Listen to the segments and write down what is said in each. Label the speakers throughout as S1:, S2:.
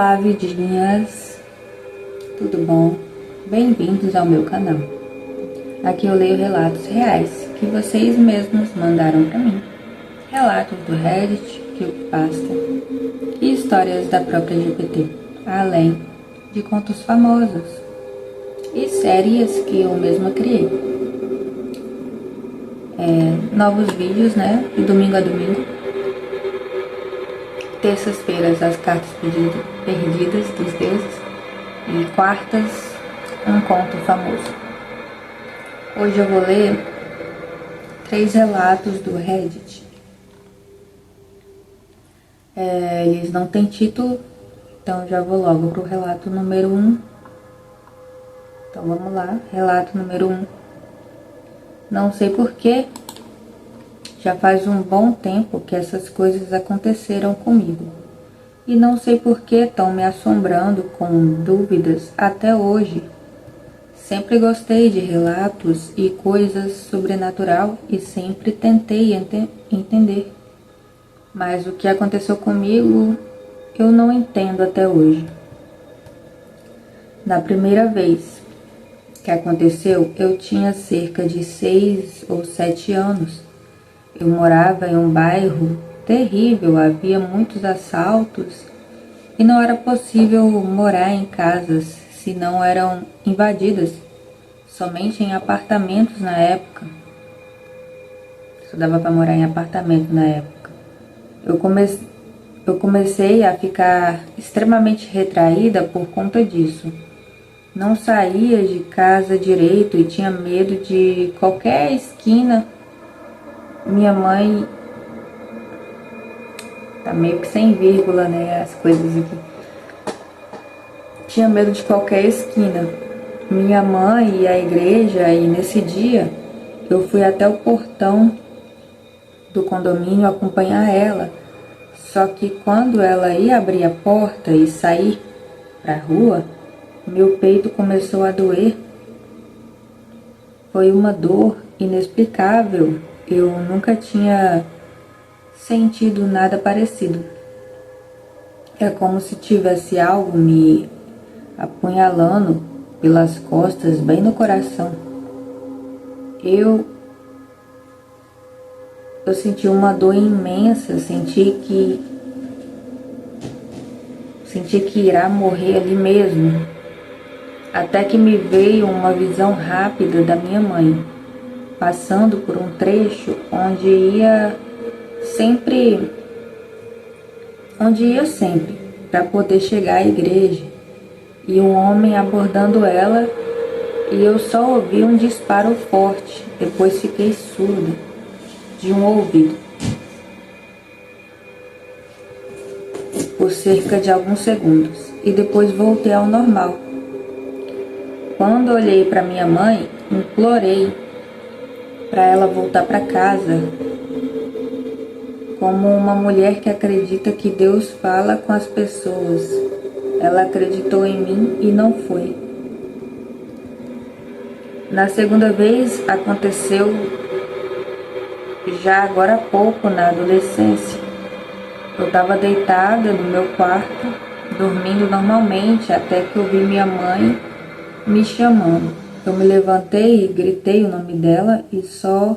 S1: Olá, vidinhas! Tudo bom? Bem-vindos ao meu canal. Aqui eu leio relatos reais que vocês mesmos mandaram para mim. Relatos do Reddit, Creepypasta e histórias da própria GPT, além de contos famosos e séries que eu mesma criei. Novos vídeos, né? De domingo a domingo. Terças-feiras, as cartas perdidas dos deuses. E quartas, um conto famoso. Hoje eu vou ler 3 relatos do Reddit. Eles não têm título, então já vou logo pro relato número 1. Então vamos lá, relato número 1. Não sei porquê, já faz um bom tempo que essas coisas aconteceram comigo. E não sei porquê estão me assombrando com dúvidas até hoje. Sempre gostei de relatos e coisas sobrenatural e sempre tentei entender. Mas o que aconteceu comigo, eu não entendo até hoje. Na primeira vez que aconteceu, eu tinha cerca de 6 ou 7 anos. Eu morava em um bairro terrível, havia muitos assaltos e não era possível morar em casas se não eram invadidas, somente em apartamentos na época. Só dava para morar em apartamento na época. Eu comecei a ficar extremamente retraída por conta disso. Não saía de casa direito e tinha medo de qualquer esquina. Minha mãe... Tá meio que sem vírgula, né, as coisas aqui. Tinha medo de qualquer esquina. Minha mãe e a igreja, e nesse dia eu fui até o portão do condomínio acompanhar ela. Só que quando ela ia abrir a porta e sair pra rua, meu peito começou a doer. Foi uma dor inexplicável. Eu nunca tinha sentido nada parecido. É como se tivesse algo me apunhalando pelas costas, bem no coração. Eu senti uma dor imensa, senti que irá morrer ali mesmo. Até que me veio uma visão rápida da minha mãe, passando por um trecho onde ia sempre para poder chegar à igreja, e um homem abordando ela, e eu só ouvi um disparo forte. Depois fiquei surda de um ouvido por cerca de alguns segundos e depois voltei ao normal. Quando olhei para minha mãe, implorei para ela voltar para casa, como uma mulher que acredita que Deus fala com as pessoas. Ela acreditou em mim e não foi. Na segunda vez aconteceu já agora há pouco, na adolescência. Eu estava deitada no meu quarto, dormindo normalmente, até que eu vi minha mãe me chamando. Eu me levantei e gritei o nome dela e só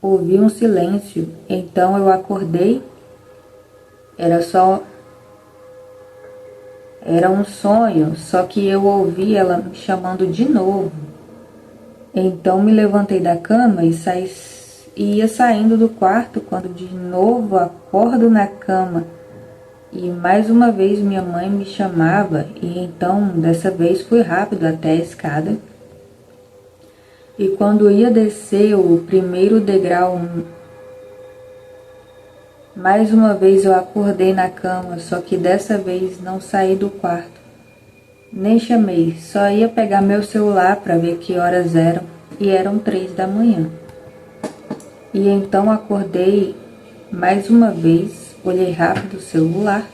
S1: ouvi um silêncio. Então eu acordei. Era um sonho, só que eu ouvi ela me chamando de novo. Então me levantei da cama e ia saindo do quarto quando de novo acordo na cama. E mais uma vez minha mãe me chamava, e então dessa vez fui rápido até a escada. E quando ia descer o primeiro degrau, mais uma vez eu acordei na cama, só que dessa vez não saí do quarto. Nem chamei, só ia pegar meu celular para ver que horas eram, e eram 3 da manhã. E então acordei mais uma vez, olhei rápido o celular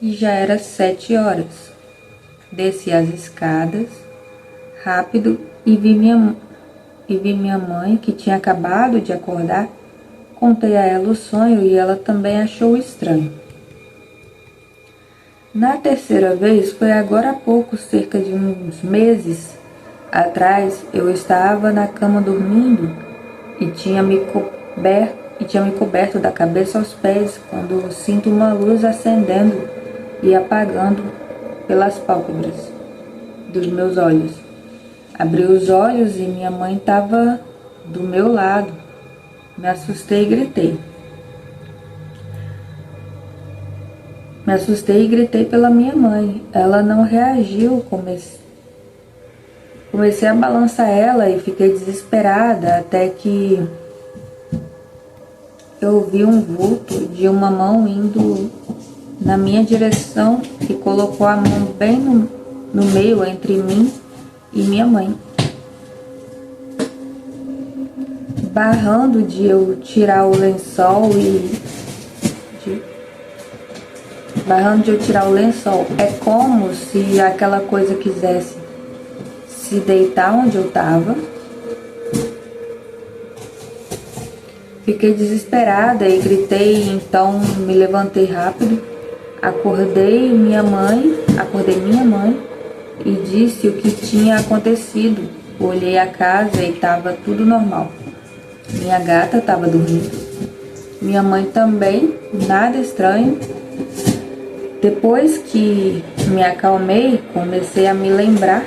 S1: e já era 7 horas. Desci as escadas rápido e vi minha mãe, que tinha acabado de acordar. Contei a ela o sonho e ela também achou estranho. Na terceira vez, foi agora há pouco, cerca de uns meses atrás, eu estava na cama dormindo e tinha me coberto da cabeça aos pés quando sinto uma luz acendendo e apagando pelas pálpebras dos meus olhos. Abri os olhos e minha mãe estava do meu lado. Me assustei e gritei. Me assustei e gritei pela minha mãe. Ela não reagiu. Comecei a balançar ela e fiquei desesperada até que eu vi um vulto de uma mão indo na minha direção e colocou a mão bem no meio entre mim e minha mãe, barrando de eu tirar o lençol É como se aquela coisa quisesse se deitar onde eu estava. Fiquei desesperada e gritei, então me levantei rápido, acordei minha mãe e disse o que tinha acontecido. Olhei a casa e estava tudo normal. Minha gata estava dormindo. Minha mãe também, nada estranho. Depois que me acalmei, comecei a me lembrar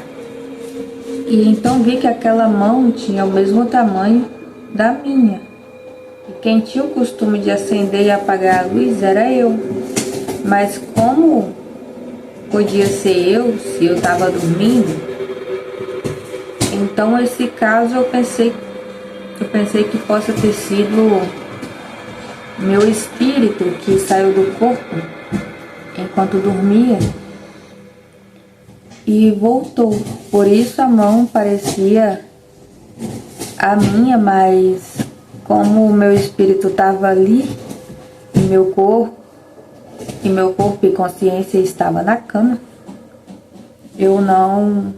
S1: e então vi que aquela mão tinha o mesmo tamanho da minha. E quem tinha o costume de acender e apagar a luz era eu. Mas como podia ser eu se eu estava dormindo? Então esse caso eu pensei que possa ter sido meu espírito que saiu do corpo enquanto dormia e voltou. Por isso a mão parecia a minha, mas como o meu espírito estava ali e meu corpo e consciência estava na cama, eu não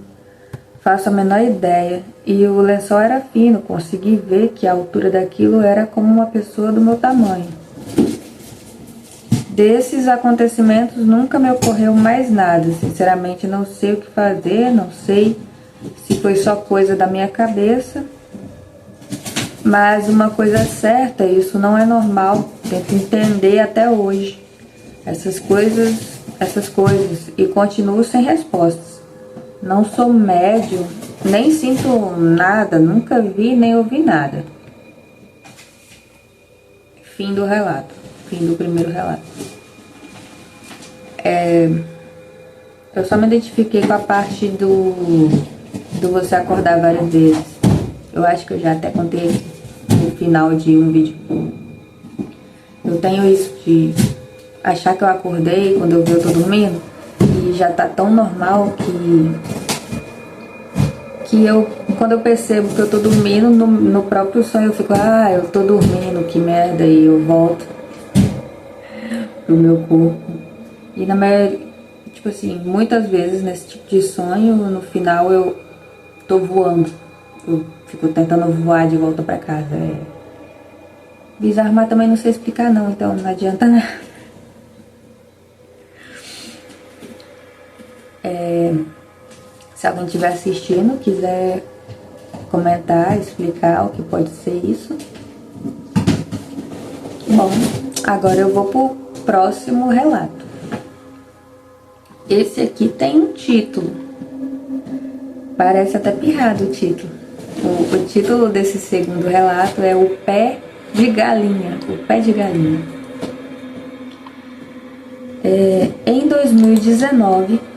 S1: faço a menor ideia. E o lençol era fino, consegui ver que a altura daquilo era como uma pessoa do meu tamanho. Desses acontecimentos nunca me ocorreu mais nada. Sinceramente não sei o que fazer, não sei se foi só coisa da minha cabeça. Mas uma coisa certa, isso não é normal. Tento entender até hoje essas coisas e continuo sem respostas. Não sou médium, nem sinto nada, nunca vi nem ouvi nada. Fim do relato. Fim do primeiro relato. Eu só me identifiquei com a parte do você acordar várias vezes. Eu acho que eu já até contei no final de um vídeo. Eu tenho isso de achar que eu acordei quando eu tô dormindo e já tá tão normal que quando eu percebo que eu tô dormindo, no próprio sonho eu fico, eu tô dormindo, que merda, e eu volto pro meu corpo. E na maioria, tipo assim, muitas vezes nesse tipo de sonho, no final eu tô voando. Eu fico tentando voar de volta pra casa. É bizarro, mas também não sei explicar não, então não adianta nada. Se alguém estiver assistindo, quiser comentar, explicar o que pode ser isso. Bom, agora eu vou pro próximo relato. Esse aqui tem um título. Parece até pirrado o título. O título desse segundo relato é O Pé de Galinha. O Pé de Galinha. Em 2019,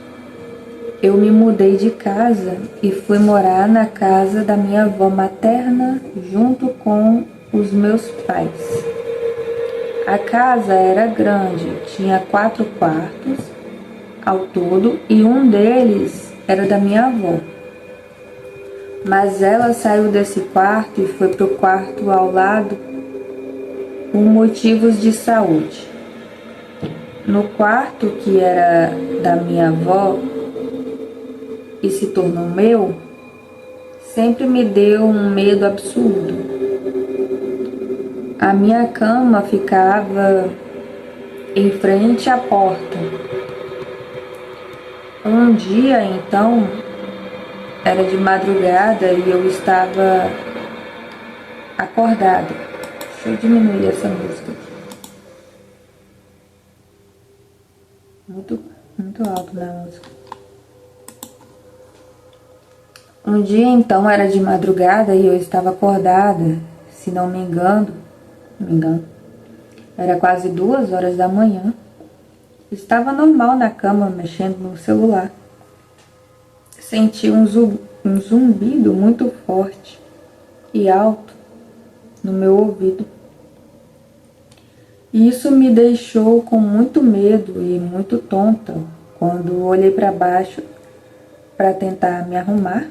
S1: eu me mudei de casa e fui morar na casa da minha avó materna junto com os meus pais. A casa era grande, tinha 4 quartos ao todo e um deles era da minha avó. Mas ela saiu desse quarto e foi para o quarto ao lado por motivos de saúde. No quarto que era da minha avó e se tornou meu, sempre me deu um medo absurdo. A minha cama ficava em frente à porta Um dia, então, era de madrugada e eu estava acordada. Deixa eu diminuir essa música aqui. Muito alto na música. Um dia, então, era de madrugada e eu estava acordada, se não me engano, era quase 2 horas da manhã. Estava normal na cama, mexendo no celular. Senti um zumbido muito forte e alto no meu ouvido. Isso me deixou com muito medo e muito tonta quando olhei para baixo para tentar me arrumar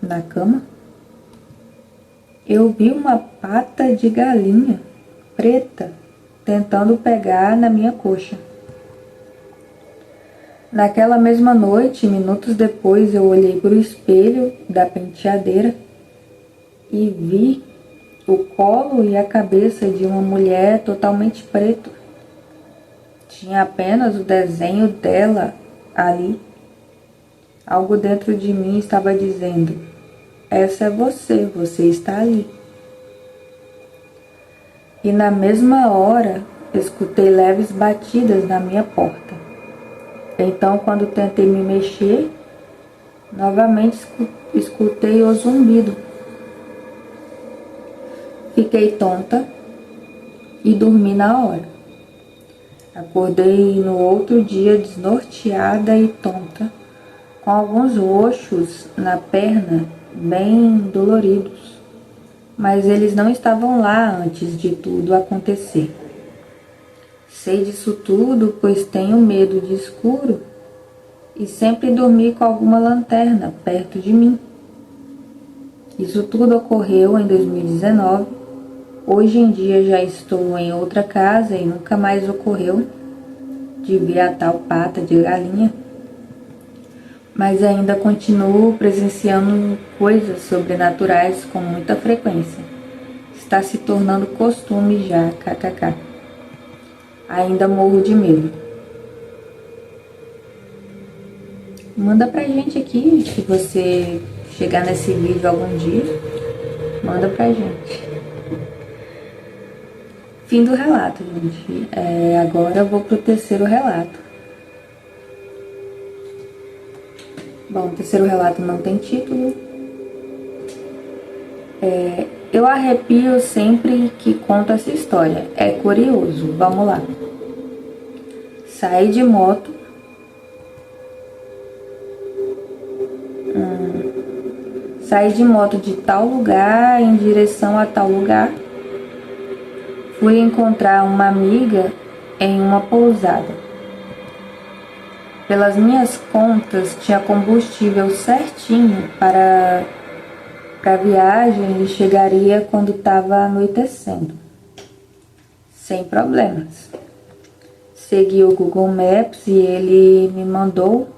S1: na cama. Eu vi uma pata de galinha preta tentando pegar na minha coxa. Naquela mesma noite, minutos depois, eu olhei para o espelho da penteadeira e vi o colo e a cabeça de uma mulher totalmente preto. Tinha apenas o desenho dela ali. Algo dentro de mim estava dizendo: essa é você, você está ali. E na mesma hora, escutei leves batidas na minha porta. Então, quando tentei me mexer, novamente escutei o zumbido. Fiquei tonta e dormi na hora. Acordei no outro dia desnorteada e tonta, com alguns roxos na perna bem doloridos, mas eles não estavam lá antes de tudo acontecer. Sei disso tudo, pois tenho medo de escuro e sempre dormi com alguma lanterna perto de mim. Isso tudo ocorreu em 2019. Hoje em dia já estou em outra casa e nunca mais ocorreu de ver a tal pata de galinha. Mas ainda continuo presenciando coisas sobrenaturais com muita frequência. Está se tornando costume já, kkk. Ainda morro de medo. Manda pra gente aqui, se você chegar nesse vídeo algum dia, manda pra gente. Fim do relato, gente. Agora eu vou pro terceiro relato. Bom, o terceiro relato não tem título. Eu arrepio sempre que conto essa história. É curioso. Vamos lá. Saí de moto. Saí de moto de tal lugar em direção a tal lugar. Fui encontrar uma amiga em uma pousada. Pelas minhas contas, tinha combustível certinho para a viagem e chegaria quando estava anoitecendo, sem problemas. Segui o Google Maps e ele me mandou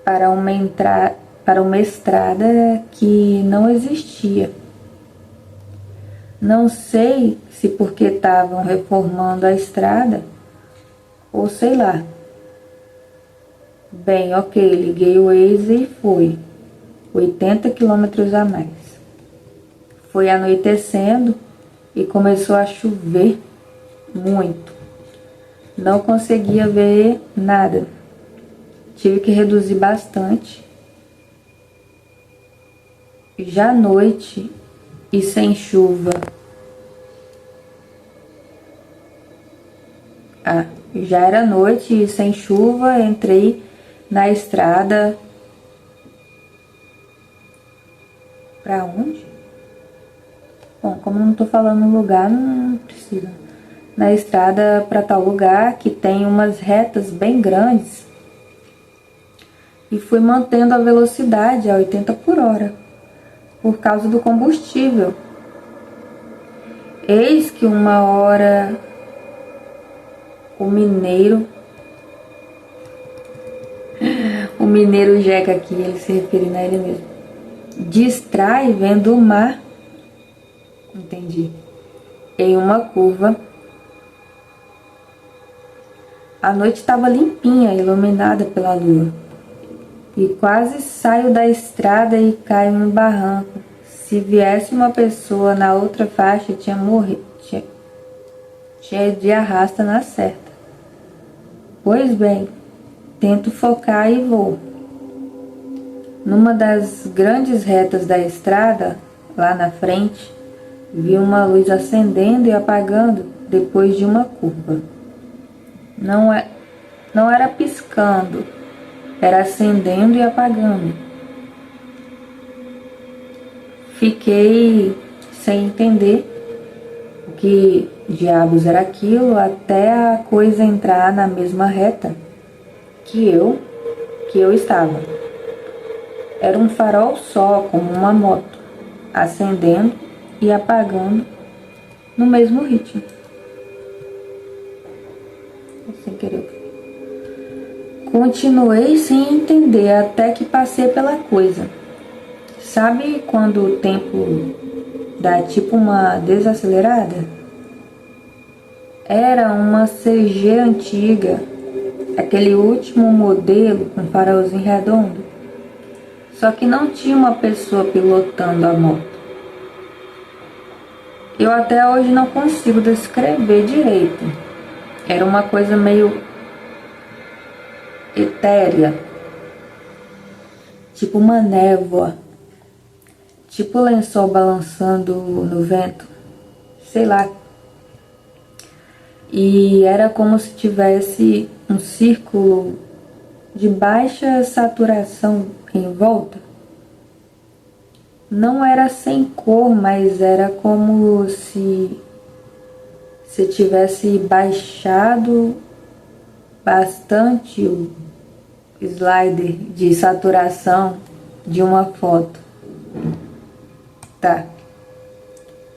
S1: para uma estrada que não existia. Não sei se porque estavam reformando a estrada ou sei lá. Bem, ok, liguei o Waze e fui. 80 quilômetros a mais. Foi anoitecendo e começou a chover muito. Não conseguia ver nada. Tive que reduzir bastante. Já à noite e sem chuva. Já era noite e sem chuva, entrei na estrada. Pra onde? Bom, como eu não tô falando lugar, não precisa. Na estrada para tal lugar que tem umas retas bem grandes. E fui mantendo a velocidade a 80 por hora, por causa do combustível. Eis que uma hora o mineiro Jeca aqui, ele se referindo a ele mesmo, distrai vendo o mar, entendi, em uma curva, A noite estava limpinha, iluminada pela lua. E quase saio da estrada e caio em um barranco. Se viesse uma pessoa na outra faixa, tinha morrido. Tinha de arrasta na certa. Pois bem, tento focar e vou. Numa das grandes retas da estrada, lá na frente, vi uma luz acendendo e apagando depois de uma curva. Não era piscando, era acendendo e apagando. Fiquei sem entender o que diabos era aquilo até a coisa entrar na mesma reta que eu estava. Era um farol só, como uma moto, acendendo e apagando no mesmo ritmo. Sem querer. Continuei sem entender até que passei pela coisa. Sabe quando o tempo dá tipo uma desacelerada? Era uma CG antiga, aquele último modelo com farolzinho redondo. Só que não tinha uma pessoa pilotando a moto. Eu até hoje não consigo descrever direito. Era uma coisa meio etérea, tipo uma névoa, tipo lençol balançando no vento, sei lá. E era como se tivesse um círculo de baixa saturação em volta. Não era sem cor, mas era como se tivesse baixado bastante o slider de saturação de uma foto. Tá.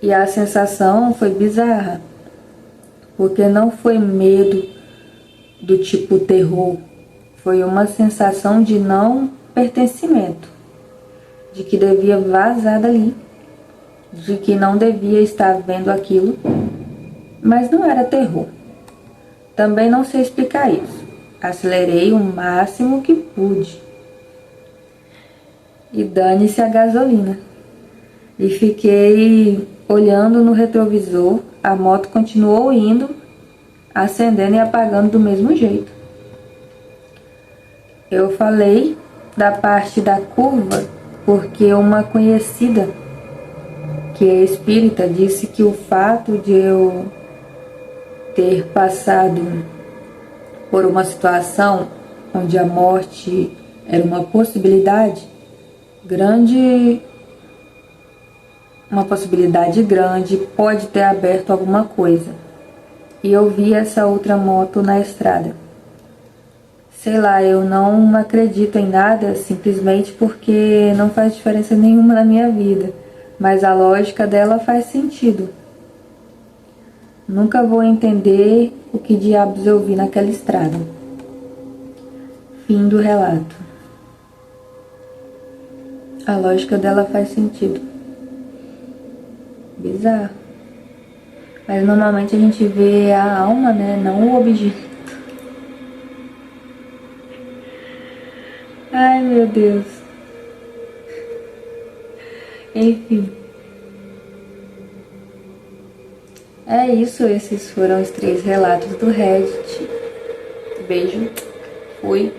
S1: E a sensação foi bizarra, porque não foi medo do tipo terror, foi uma sensação de não pertencimento, de que devia vazar dali, de que não devia estar vendo aquilo, mas não era terror. Também não sei explicar isso. Acelerei o máximo que pude. E dane-se a gasolina. E fiquei olhando no retrovisor, a moto continuou indo, acendendo e apagando do mesmo jeito. Eu falei da parte da curva porque uma conhecida, que é espírita, disse que o fato de eu ter passado por uma situação onde a morte era uma possibilidade grande, pode ter aberto alguma coisa. E eu vi essa outra moto na estrada. Sei lá, eu não acredito em nada simplesmente porque não faz diferença nenhuma na minha vida, mas a lógica dela faz sentido. Nunca vou entender o que diabos eu vi naquela estrada. Fim do relato. A lógica dela faz sentido. Bizarro. Mas normalmente a gente vê a alma, né? Não o objeto. Ai, meu Deus. Enfim. É isso, esses foram os 3 relatos do Reddit. Beijo, fui.